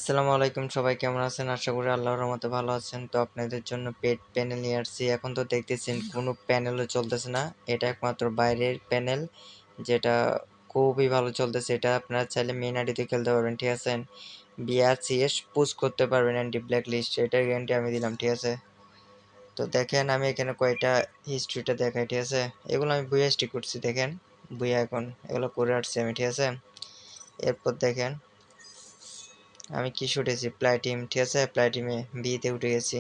আসসালামু আলাইকুম, সবাই কেমন আছেন? আশা করি আল্লাহর রহমতে ভালো আছেন। তো আপনাদের জন্য পেড প্যানেল নিয়ে আসছি। এখন তো দেখতেছেন কোনো প্যানেলও চলতেছে না। এটা একমাত্র বাইরের প্যানেল, যেটা খুবই ভালো চলতেছে। এটা আপনারা চাইলে মেইন আইডিতে খেলতে পারবেন, ঠিক আছে? BRCS পুশ করতে পারবেন অ্যান্টি ব্ল্যাক লিস্ট, এটার গ্যারান্টি আমি দিলাম, ঠিক আছে? তো দেখেন আমি এখানে কয়টা হিস্ট্রিটা দেখাই, ঠিক আছে? এগুলো আমি বুয়া স্টিক করছি, দেখেন বুয়া এখন এগুলো করে আসছি আমি, ঠিক আছে? এরপর দেখেন আমি কি উঠেছি প্লাটিম, ঠিক আছে? প্লাটিমে বিতে উঠে গেছি,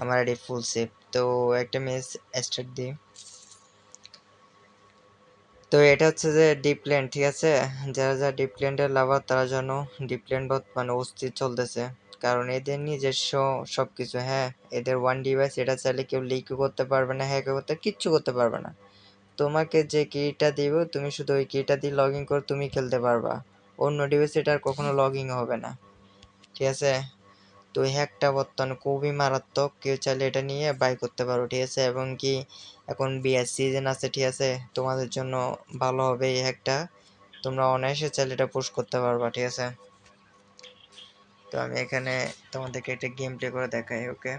আমার আইডি ফুল সেভ। তো একটা ম্যাচ স্টার্ট দিই। তো এটা হচ্ছে যে ডিপল্যান্ড, ঠিক আছে? যারা যারা ডিপল্যান্ডের লাভার তারা যেন ডিপল্যান্ড মানে অস্থির চলতেছে, কারণ এদের নিজস্ব সবকিছু। হ্যাঁ, এদের ওয়ান ডিভাইস, এটা চাইলে কেউ লিকও করতে পারবে না, হ্যাক করতে কিচ্ছু করতে পারবে না। তোমাকে যে কিটা দিব তুমি শুধু ওই কিটা দিয়ে লগ ইন করে তুমি খেলতে পারবা, অন্য ডিভাইসে এটা আর কখনো লগ ইন হবে না, ঠিক আছে? তো এই হ্যাকটা বর্তমানে খুবই মারাত্মক, কেউ চাইলে এটা নিয়ে বাই করতে পারো, ঠিক আছে? এবং কি এখন বিয়ার সিজন আছে, ঠিক আছে? তোমাদের জন্য ভালো হবে এই হ্যাকটা, তোমরা অনায়াসে চাইলে এটা পুশ করতে পারবা, ঠিক আছে? তো আমি এখানে তোমাদেরকে একটা গেম প্লে করে দেখাই। ওকে,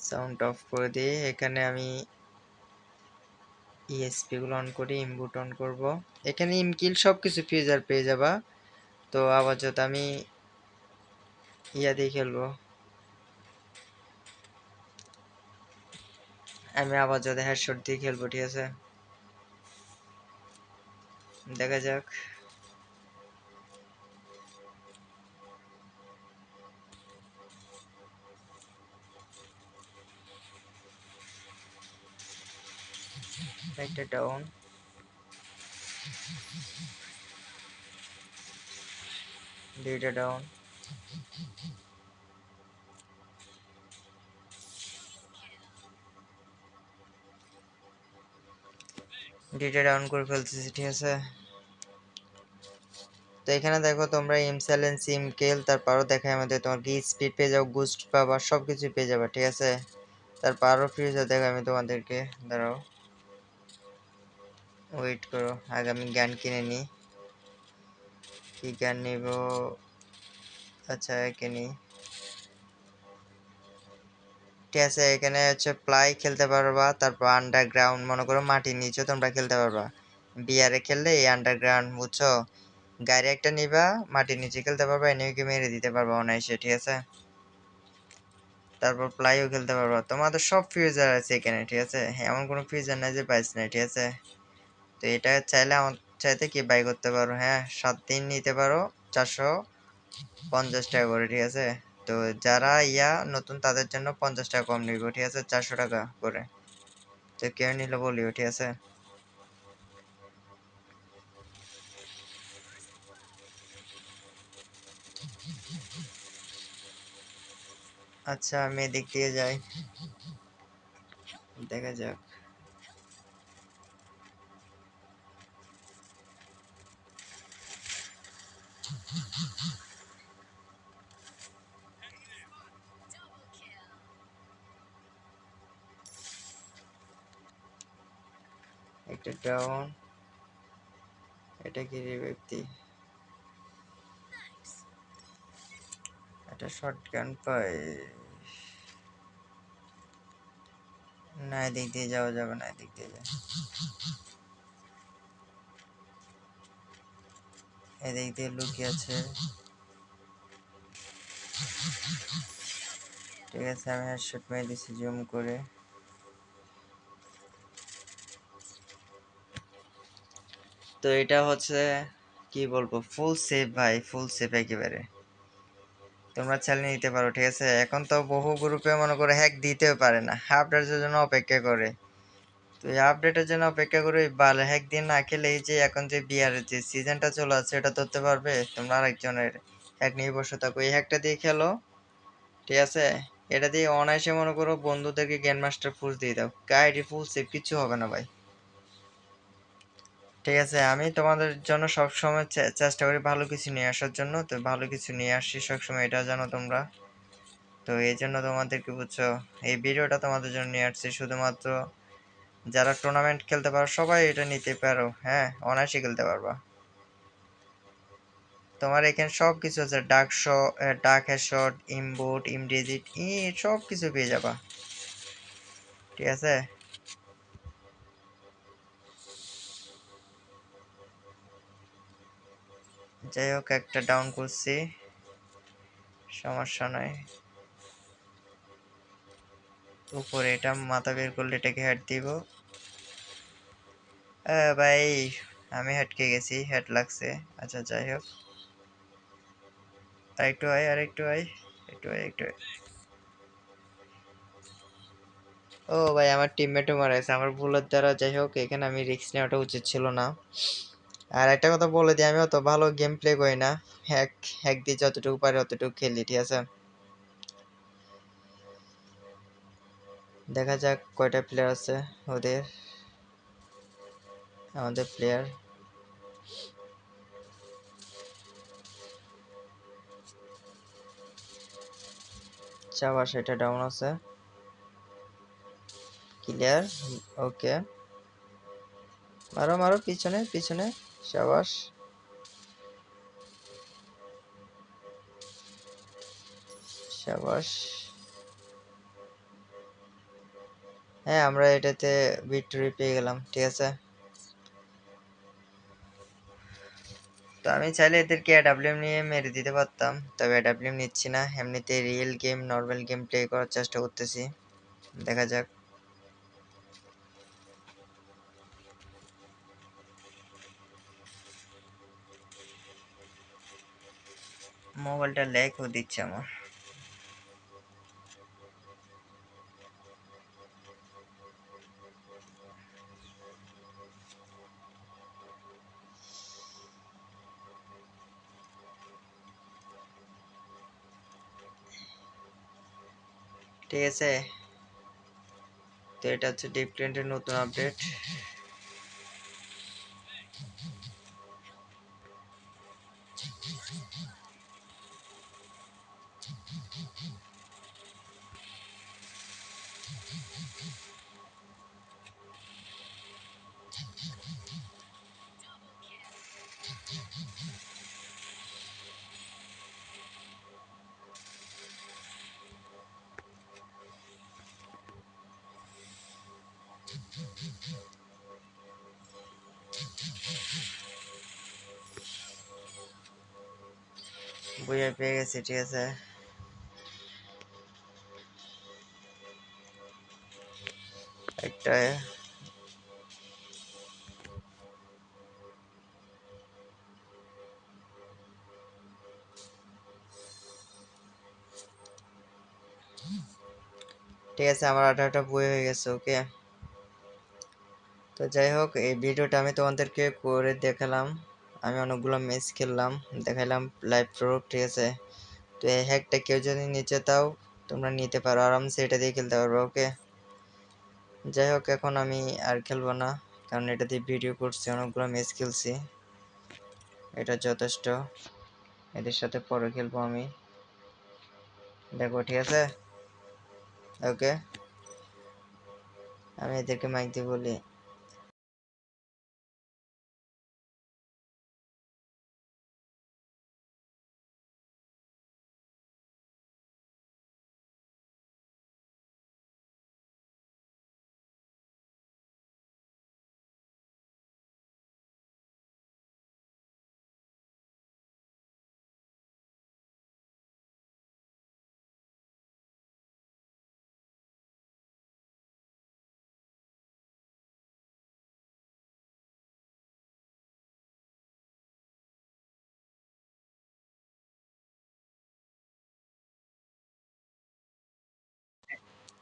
সাউন্ড অফ করে দিই। এখানে আমি ইএসপি গুলো অন করি, ইমবুট অন করব। এখানে ইমকিল সবকিছু ফিউজার পেয়ে যাবা। তো আবার যদি আমি ইয়া দিয়ে খেলবো, আমি আবার যদি হেডশট দিয়ে খেলবো, ঠিক আছে? দেখা যাক। একটা ডাউন, দুইটা ডাউন, দুইটা ডাউন করে ফেলতেছি, ঠিক আছে? তো এখানে দেখো তোমরা এম স্যালেন্স সিম কেল, তারপরও দেখায় আমাদের তোমার কি স্পিড পেয়ে যাও, বুস্ট পাবা, সব কিছু পেয়ে যাবে, ঠিক আছে? তারপরও ফ্রিজে দেখো আমি তোমাদেরকে, দাঁড়াও ওয়েট করো, আগে আমি গান কিনে নিই। কি গান নিব? আচ্ছা একে নিই, ঠিক আছে? এখানে হচ্ছে প্লাই খেলতে পারবা, তারপর আন্ডারগ্রাউন্ড, মনে করো মাটির নিচে তোমরা খেলতে পারবা। বিয়ারে খেললে এই আন্ডারগ্রাউন্ড, বুঝছো? গাড়ি একটা নিবা, মাটির নিচে খেলতে পারবা, এনিমিকে মেরে দিতে পারবা অনায়াসে, ঠিক আছে? তারপর প্লাইও খেলতে পারবা। তোমাদের সব ফিউজার আছে এখানে, ঠিক আছে? এমন কোনো ফিউজার নাই যে পাইছ না, ঠিক আছে? তো এটা চাইলে আমার চাইতে কি বাই করতে পারো। হ্যাঁ, 7 দিন নিতে পারো, 450 টাকা করে, ঠিক আছে? তো যারা নতুন তাদের জন্য 50 টাকা কম নিব, ঠিক আছে? 400 টাকা করে। তো কেউ নিলে বলিও, ঠিক আছে? আচ্ছা আমি এদিক দিয়ে যাই, দেখা যাক। একটা ডাউন, এটা কি রে ব্যক্তি, একটা শটগান পাই না? এদিক দিয়ে যাওয়া যাবে না, এদিক দিয়ে যায়, এদিক দিয়ে লুকিয়ে আছে, ঠিক আছে? আমি হেডশট মেরে দিছি জুম করে। তো এটা হচ্ছে কি বলবো, ফুল সেফ ভাই, ফুল সেফ একেবারে। তোমরা চালিয়ে নিতে পারো, ঠিক আছে? এখন তো বহু গ্রুপে মনে করে হ্যাক দিতেও পারে না, আপডেটের জন্য অপেক্ষা করে। তো এই আপডেটের জন্য অপেক্ষা করে ভালো হ্যাক দিয়ে না খেলে, এই যে এখন যে বিয়ারের যে সিজনটা চলে আছে এটা ধরতে পারবে? তোমরা আরেকজনের হ্যাক নিয়ে বসে থাকো, এই হ্যাকটা দিয়ে খেলো, ঠিক আছে? এটা দিয়ে অনায়াসে মনে করো বন্ধুদেরকে গ্র্যান্ড মাস্টার পুশ দিয়ে দাও, গাইডি ফুল সেফ, কিছু হবে না ভাই, ঠিক আছে? আমি তোমাদের জন্য সবসময় চেষ্টা করি ভালো কিছু নিয়ে আসার জন্য, তো ভালো কিছু নিয়ে আসছি সবসময়, এটা জানো তোমরা। তো এই জন্য তোমাদেরকে, বুঝছো, এই ভিডিওটা তোমাদের জন্য নিয়ে আসছি শুধুমাত্র। যারা টুর্নামেন্ট খেলতে পারো সবাই এটা নিতে পারো, হ্যাঁ, অনায়াসে খেলতে পারবা। তোমার এখানে সব কিছু আছে, ডার্ক হেডশট, ইমবোট, ইমডিজিট, সব কিছু পেয়ে যাবা, ঠিক আছে। যাই হোক, একটা ডাউন করছি, সমস্যা নাই। উপরে এটা মাথা বের করলে এটাকে হেড দিব। ভাই আমি হেড খেয়ে গেছি, হেড লাগছে। আচ্ছা যাই হোক, আরেকটু আয়, আরেকটু আয়, একটু আয়, একটু আয়। ও ভাই, আমার টিমমেটও মারা গেছে আমার ভুলের দ্বারা। যাই হোক, এখানে আমি রিস্ক নেওয়াটা উচিত ছিল না। আর একটা কথা বলে দিই, আমি অত ভালো গেম প্লে করি না, হ্যাক হ্যাক দিয়ে যতটুকু পারি অতটুকু খেলি, ঠিক আছে। দেখা যাক কয়টা প্লেয়ার আছে ওদের, আমাদের প্লেয়ার। চাবার সেটা ডাউন আছে, ক্লিয়ার। ওকে, মারো মারো, পিছনে পিছনে, সাবাস, সাবাস। হ্যাঁ, আমরা এটাতে ভিক্টরি পেয়ে গেলাম, ঠিক আছে। তো আমি চাইলে এদেরকে এডাব্লিউএম নিয়ে মেরে দিতে পারতাম, তবে এডাব্লিউএম নিচ্ছি না, এমনিতে real game normal game play করার চেষ্টা করতেছি, দেখা যাক। মোবাইলটা ল্যাগও দিচ্ছে আমার। ঠিক আছে, তো এটা হচ্ছে ডিপ টোয়েন্টির নতুন আপডেট। বইয়া পেয়ে গেছি, ঠিক আছে। একটা, ঠিক আছে, আমার 18টা বই হয়ে গেছে, ওকে। তো যাই হোক, এই ভিডিওটা আমি তোমাদেরকে করে দেখালাম, আমি অনেকগুলো ম্যাচ খেললাম, দেখাইলাম লাইভ প্রুফ, ঠিক আছে। তো এই হ্যাকটা কেউ যদি নিচে তাও তোমরা নিতে পারো, আরামসে এটা দিয়ে খেলতে পারবে, ওকে। যাই হোক, এখন আমি আর খেলবো না, কারণ এটা দিয়ে ভিডিও করছি, অনেকগুলো ম্যাচ খেলছি, এটা যথেষ্ট। এদের সাথে পরে খেলবো আমি, দেখো, ঠিক আছে। ওকে, আমি এদেরকে মাইক দিয়ে বলি।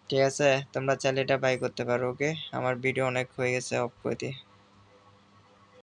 ঠিক আছে, তোমরা চাইলে এটা বাই করতে পারো, ওকে। আমার ভিডিও অনেক হয়ে গেছে, অফ করে দিই।